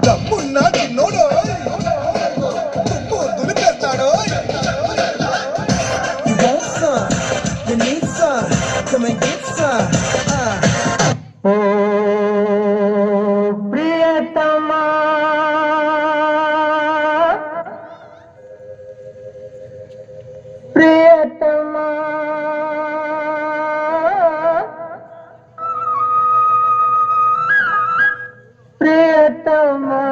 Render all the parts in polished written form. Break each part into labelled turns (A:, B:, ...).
A: దమ్మున్నాడు node దులిపేస్తాడు. You need some, come and get some. Oh, Priyatama, Priyatama, Priyatama.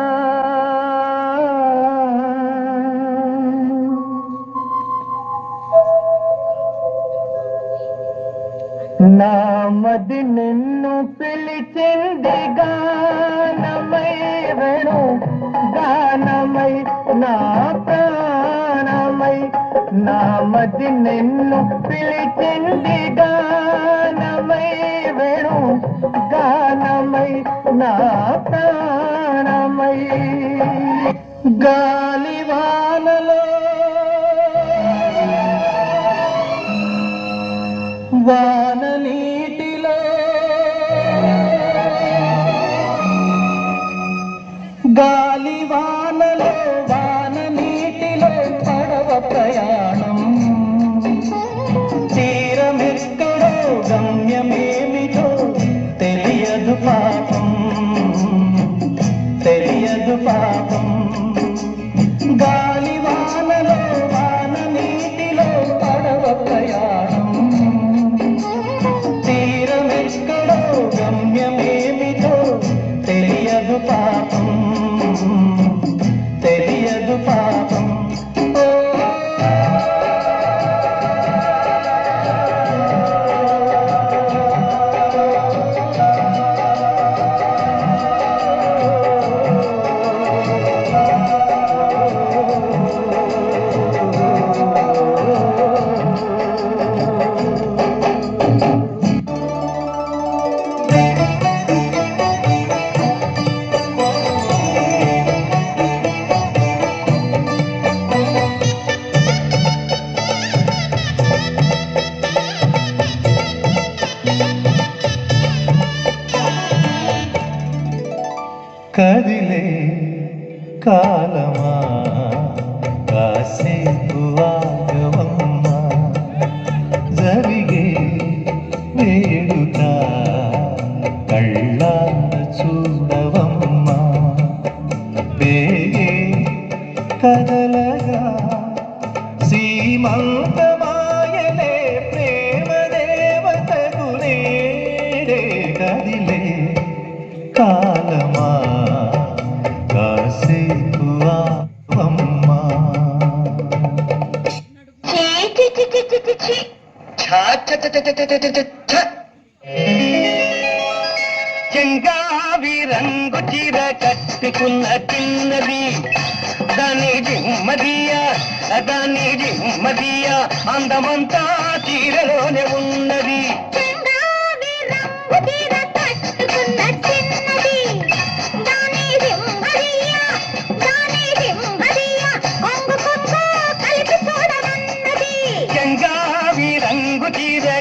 A: నామది నిన్ను పిలిచింది గానమై వేణు గానమై నా ప్రాణమై. నామది నిన్ను పిలిచింది గానమై వేణు గానమై నా ప్రాణమై. గాలివానలో వాన నీటిలో గాలి వానలో వాన నీటిలో పడవ ప్రయాణం. తీరమెక్కడో గమ్యమేమిటో తెలియదు పాపం, తెలియదు పాపం. గాలి వానలో వాన నీటిలో పడవ ప్రయాణం. గమ్యమేమిటో తెలియదు పాపం, తెలియదు పాపం. కదిలే కాలమా కాసేపు ఆగవమ్మా, జరిగే వేడుక కళ్ళాన చూడవమ్మా. బేగే కదలగా సీమంతమాయలే ప్రేమ దేవతకు నేడే. కదిలే కాలమా కాసేపు ఆగవమ్మా. చెంగావి రంగు చీర కట్టుకున్న చిన్నది దాని జిమ్మదియా, దాని జిమ్మదియా అందమంతా చీరలోనే ఉన్నది.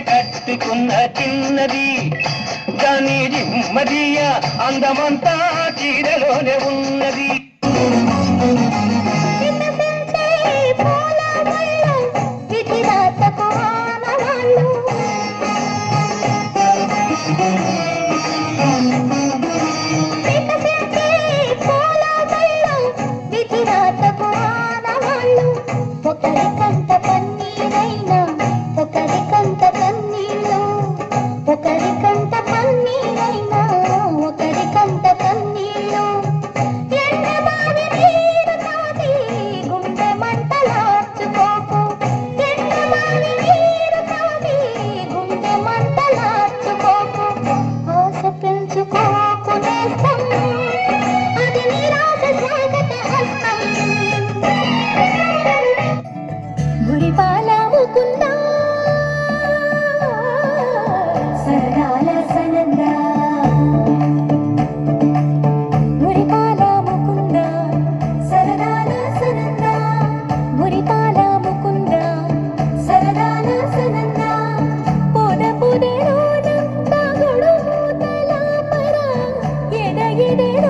A: కట్టుకున్న చిన్నది దాని జిమ్మదియా అందమంతా చీరలోనే ఉన్నది.
B: ఎడ